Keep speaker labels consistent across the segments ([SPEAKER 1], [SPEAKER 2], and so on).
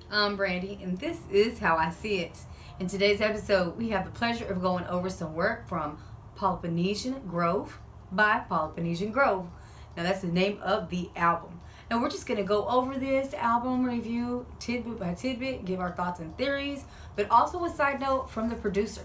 [SPEAKER 1] I'm Brandy, and this is How I See It. In today's episode, we have the pleasure of going over some work from Peloponnesian Grove by Peloponnesian Grove. Now, that's the name of the album. Now, we're just going to go over this album review tidbit by tidbit, give our thoughts and theories, but also a side note from the producer.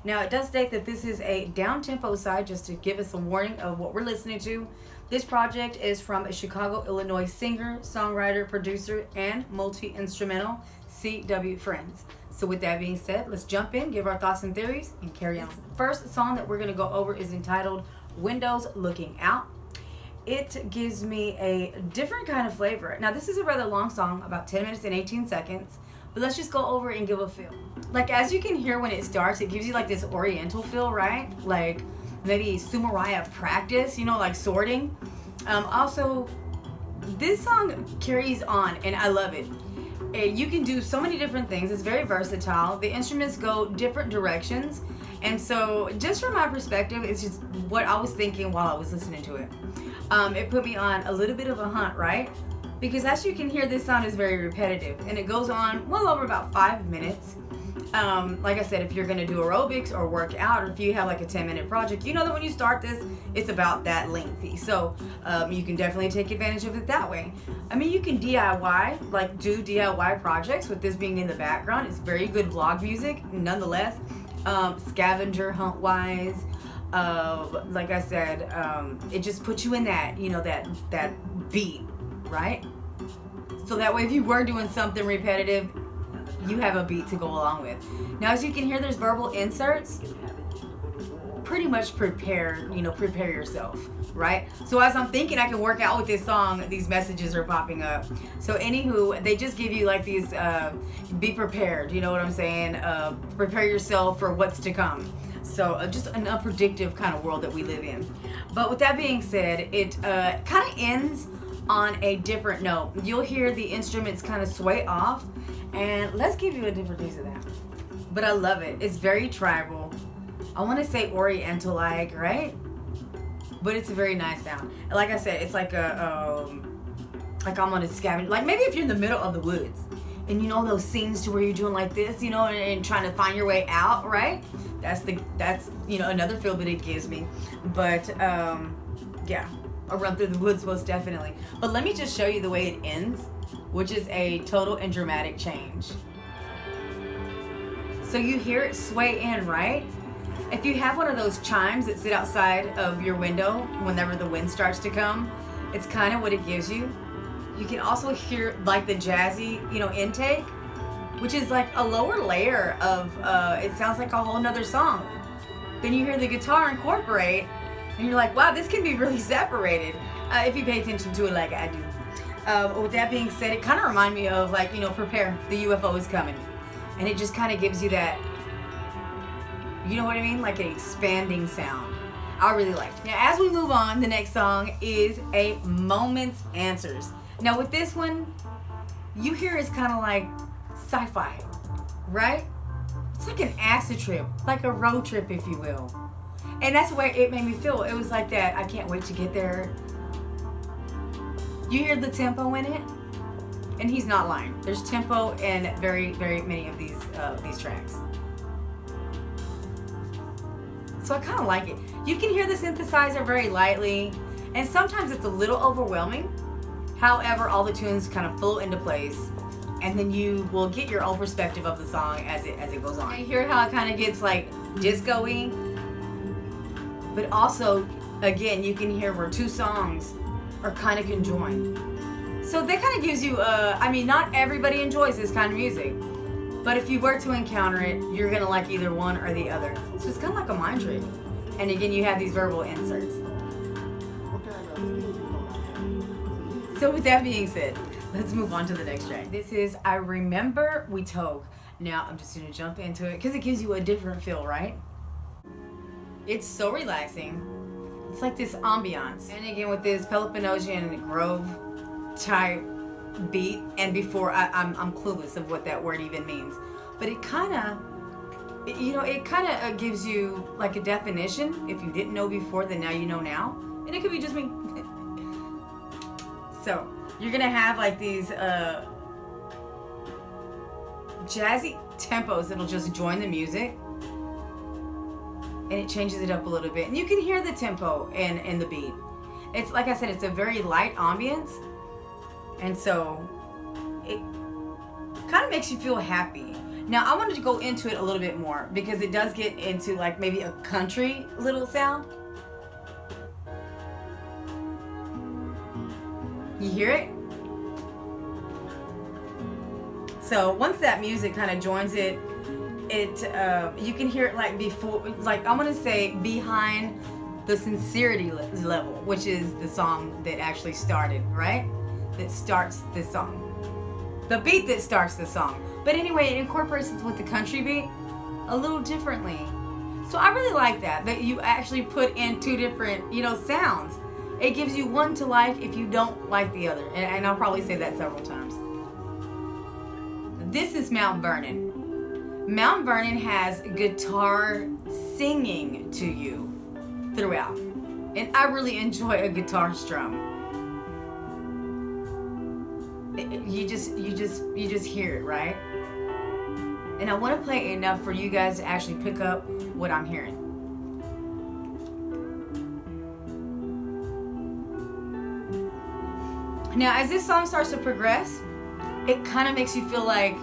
[SPEAKER 1] Now, it does state that this is a down-tempo side, just to give us a warning of what we're listening to. This project is from a Chicago, Illinois singer, songwriter, producer, and multi-instrumental, C.W. Friends. So with that being said, let's jump in, give our thoughts and theories, and carry on. First song that we're going to go over is entitled Windows Looking Out. It gives me a different kind of flavor. Now, this is a rather long song, about 10 minutes and 18 seconds. But let's just go over it and give a feel. Like, as you can hear when it starts, it gives you like this oriental feel, right? Like maybe Sumeraya practice, like sorting. Also, this song carries on, and I love it. You can do so many different things. It's very versatile. The instruments go different directions. And so, just from my perspective, it's just what I was thinking while I was listening to it. It put me on a little bit of a hunt, right? Because as you can hear, this song is very repetitive, and it goes on well over about 5 minutes. Like I said, if you're going to do aerobics or work out, or if you have like a 10-minute project, you know that when you start this, it's about that lengthy. So you can definitely take advantage of it that way. I mean, you can DIY, like do DIY projects with this being in the background. It's very good vlog music, nonetheless. Scavenger hunt wise, like I said, it just puts you in that, that beat, right? So that way, if you were doing something repetitive, you have a beat to go along with. Now, as you can hear, there's verbal inserts. Pretty much prepare yourself, right? So as I'm thinking I can work out with this song, these messages are popping up. So anywho, they just give you like these, be prepared, you know what I'm saying? Prepare yourself for what's to come. So just an unpredictable kind of world that we live in. But with that being said, it kind of ends on a different note. You'll hear the instruments kind of sway off, and let's give you a different piece of that. But I love it. It's very tribal. I want to say Oriental-like, right? But it's a very nice sound. And like I said, it's like like I'm on a scavenger. Like maybe if you're in the middle of the woods, and you know those scenes to where you're doing like this, and trying to find your way out, right? That's another feel that it gives me. But yeah. A run through the woods, most definitely. But let me just show you the way it ends, which is a total and dramatic change. So you hear it sway in, right? If you have one of those chimes that sit outside of your window whenever the wind starts to come, it's kind of what it gives you. You can also hear like the jazzy, intake, which is like a lower layer of, it sounds like a whole nother song. Then you hear the guitar incorporate, and you're like, wow, this can be really separated if you pay attention to it like I do. With that being said, it kind of reminds me of like, prepare, the UFO is coming. And it just kind of gives you that, you know what I mean? Like an expanding sound. I really like it. Now, as we move on, the next song is A Moment's Answers. Now, with this one, you hear it's kind of like sci-fi, right? It's like an acid trip, like a road trip, if you will. And that's the way it made me feel. It was like that, I can't wait to get there. You hear the tempo in it? And he's not lying. There's tempo in very, very many of these tracks. So I kind of like it. You can hear the synthesizer very lightly, and sometimes it's a little overwhelming. However, all the tunes kind of flow into place, and then you will get your own perspective of the song as it goes on. You hear how it kind of gets like disco-y, but also, again, you can hear where two songs are kind of conjoined. So that kind of gives you, not everybody enjoys this kind of music, but if you were to encounter it, you're going to like either one or the other. So it's kind of like a mind trick. And again, you have these verbal inserts. So with that being said, let's move on to the next track. This is I Remember We Told. Now, I'm just going to jump into it because it gives you a different feel, right? It's so relaxing. It's like this ambiance. And again, with this Peloponnesian Grove type beat, and before I'm clueless of what that word even means, but it kind of gives you like a definition. If you didn't know before, then now you know now, and it could be just me. So you're gonna have like these jazzy tempos that'll just join the music. And it changes it up a little bit. And you can hear the tempo and the beat. It's like I said, it's a very light ambience. And so it kind of makes you feel happy. Now I wanted to go into it a little bit more because it does get into like maybe a country little sound. You hear it? So once that music kind of joins it, you can hear it like before, like I'm gonna say behind the sincerity level, which is the song that actually started, right? That starts this song. The beat that starts the song. But anyway, it incorporates it with the country beat a little differently. So I really like that you actually put in two different, sounds. It gives you one to like if you don't like the other. And I'll probably say that several times. This is Mount Vernon. Mount Vernon has guitar singing to you throughout. And I really enjoy a guitar strum. You just hear it, right? And I want to play enough for you guys to actually pick up what I'm hearing. Now, as this song starts to progress, it kind of makes you feel like,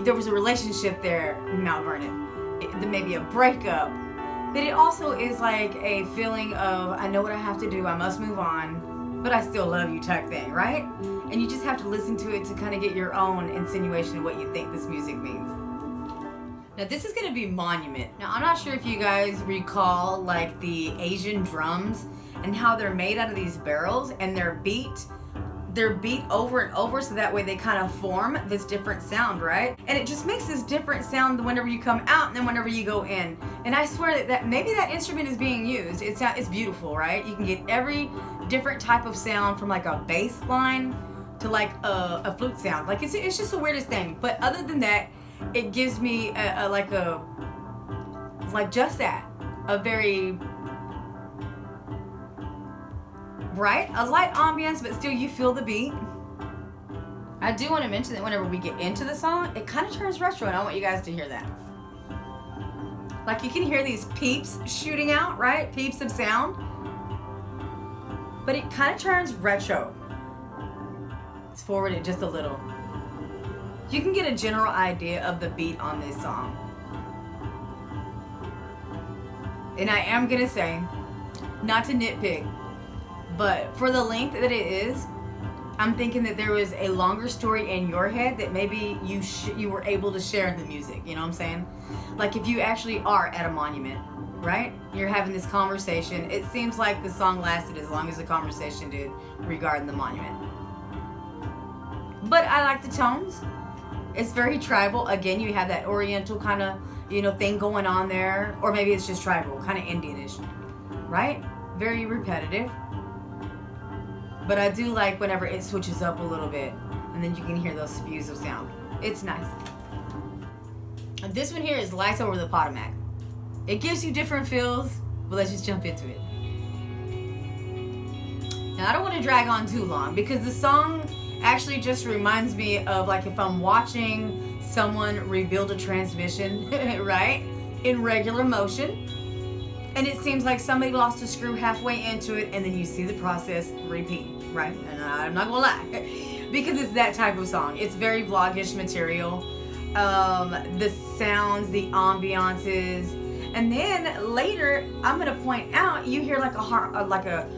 [SPEAKER 1] there was a relationship there in Mount Vernon. Maybe a breakup. But it also is like a feeling of, I know what I have to do, I must move on, but I still love you type thing, right? And you just have to listen to it to kind of get your own insinuation of what you think this music means. Now this is going to be Monument. Now I'm not sure if you guys recall like the Asian drums and how they're made out of these barrels and they're beat over and over so that way they kind of form this different sound, right? And it just makes this different sound whenever you come out and then whenever you go in. And I swear that maybe that instrument is being used. It's beautiful, right? You can get every different type of sound from like a bass line to like a flute sound. Like it's just the weirdest thing. But other than that, it gives me a very right? A light ambience, but still you feel the beat. I do want to mention that whenever we get into the song, it kind of turns retro, and I want you guys to hear that. Like you can hear these peeps shooting out, right? Peeps of sound. But it kind of turns retro. Let's forward it just a little. You can get a general idea of the beat on this song. And I am going to say, not to nitpick, but for the length that it is, I'm thinking that there was a longer story in your head that maybe you were able to share in the music. You know what I'm saying? Like if you actually are at a monument, right? You're having this conversation. It seems like the song lasted as long as the conversation did regarding the monument. But I like the tones. It's very tribal. Again, you have that oriental kind of, thing going on there. Or maybe it's just tribal, kind of Indianish, right? Very repetitive. But I do like whenever it switches up a little bit and then you can hear those spews of sound. It's nice. And this one here is Lights Over the Pottermat. It gives you different feels, but let's just jump into it. Now I don't want to drag on too long because the song actually just reminds me of like if I'm watching someone rebuild a transmission, right? In regular motion. And it seems like somebody lost a screw halfway into it and then you see the process repeat, right? And I'm not gonna lie, because it's that type of song. It's very vlogish material. The sounds, the ambiances, and then later I'm gonna point out you hear like a harmonica,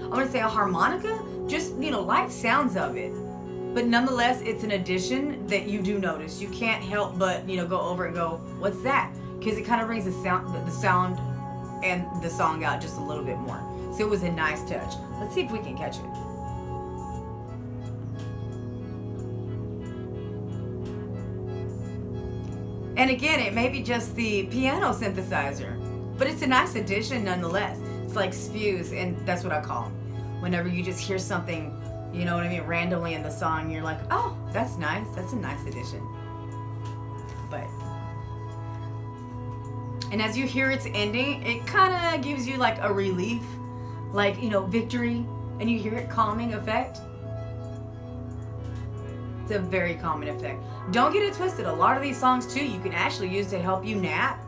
[SPEAKER 1] just light sounds of it. But nonetheless, it's an addition that you do notice. You can't help but go over and go, what's that? Because it kind of brings the sound and the song out just a little bit more. So it was a nice touch. Let's see if we can catch it. And again, it may be just the piano synthesizer, but it's a nice addition nonetheless. It's like spews, and that's what I call them. Whenever you just hear something, randomly in the song, you're like, oh, that's nice. That's a nice addition. And as you hear its ending, it kind of gives you like a relief, like, victory, and you hear it calming effect. It's a very common effect. Don't get it twisted. A lot of these songs too, you can actually use to help you nap,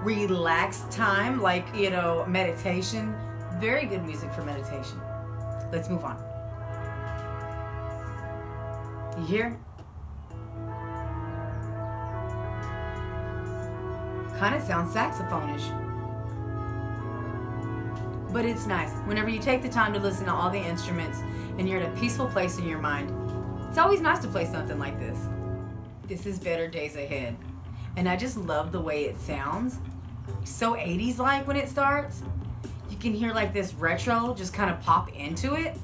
[SPEAKER 1] relax time, like, you know, meditation. Very good music for meditation. Let's move on. You hear? Kind of sounds saxophonish. But it's nice. Whenever you take the time to listen to all the instruments and you're in a peaceful place in your mind, it's always nice to play something like this. This is Better Days Ahead. And I just love the way it sounds. So 80s like when it starts. You can hear like this retro just kind of pop into it.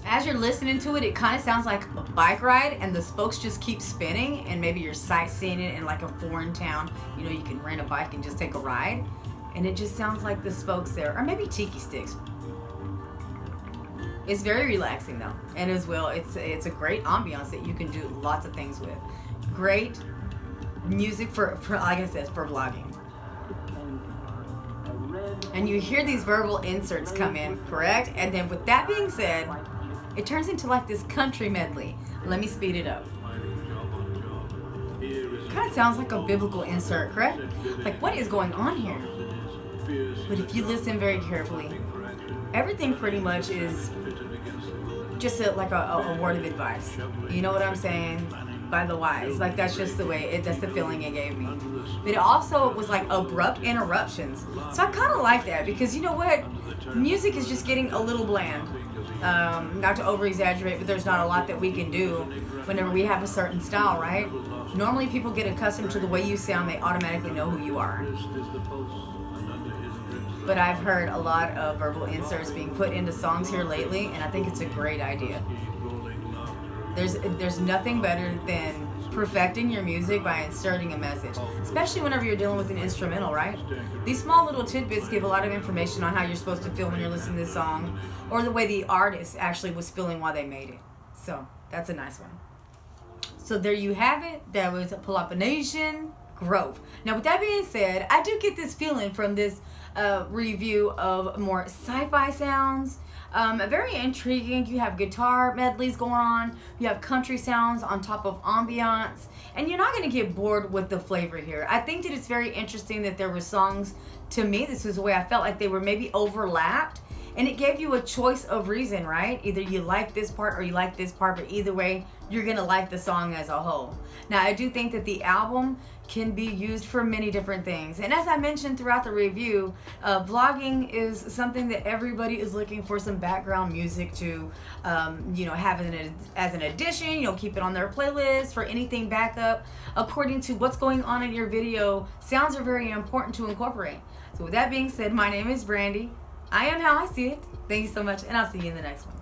[SPEAKER 1] As you're listening to it, it kind of sounds like a bike ride and the spokes just keep spinning, and maybe you're sightseeing it in like a foreign town. You know, you can rent a bike and just take a ride. And it just sounds like the spokes there, or maybe tiki sticks. It's very relaxing though, and as well, it's a great ambiance that you can do lots of things with. Great music for like I said, for vlogging. And you hear these verbal inserts come in, correct? And then with that being said, it turns into like this country medley. Let me speed it up. Kind of sounds like a biblical insert, correct? Like, what is going on here? But if you listen very carefully, everything pretty much is just like a word of advice. You know what I'm saying? By the wise. Like, that's just the way, that's the feeling it gave me. But it also was like abrupt interruptions. So I kind of like that, because you know what? Music is just getting a little bland. Not to over exaggerate, but there's not a lot that we can do whenever we have a certain style, right? Normally people get accustomed to the way you sound, they automatically know who you are. But I've heard a lot of verbal inserts being put into songs here lately, and I think it's a great idea. There's nothing better than perfecting your music by inserting a message, especially whenever you're dealing with an instrumental, right? These small little tidbits give a lot of information on how you're supposed to feel when you're listening to this song, or the way the artist actually was feeling while they made it. So that's a nice one. So there you have it. That was Peloponnesian Grove. Now with that being said, I do get this feeling from this review of more sci-fi sounds. Very intriguing. You have guitar medleys going on, you have country sounds on top of ambiance, and you're not going to get bored with the flavor here. I think that it's very interesting that there were songs, to me this is the way I felt like they were maybe overlapped, and it gave you a choice of reason, right? Either you like this part or you like this part, but either way you're gonna like the song as a whole. Now I do think that the album can be used for many different things, and as I mentioned throughout the review, vlogging is something that everybody is looking for some background music to you know, have as an addition, you know, keep it on their playlist for anything backup according to what's going on in your video. Sounds are very important to incorporate. So with that being said, my name is Brandy. I am how I see it. Thank you so much, and I'll see you in the next one.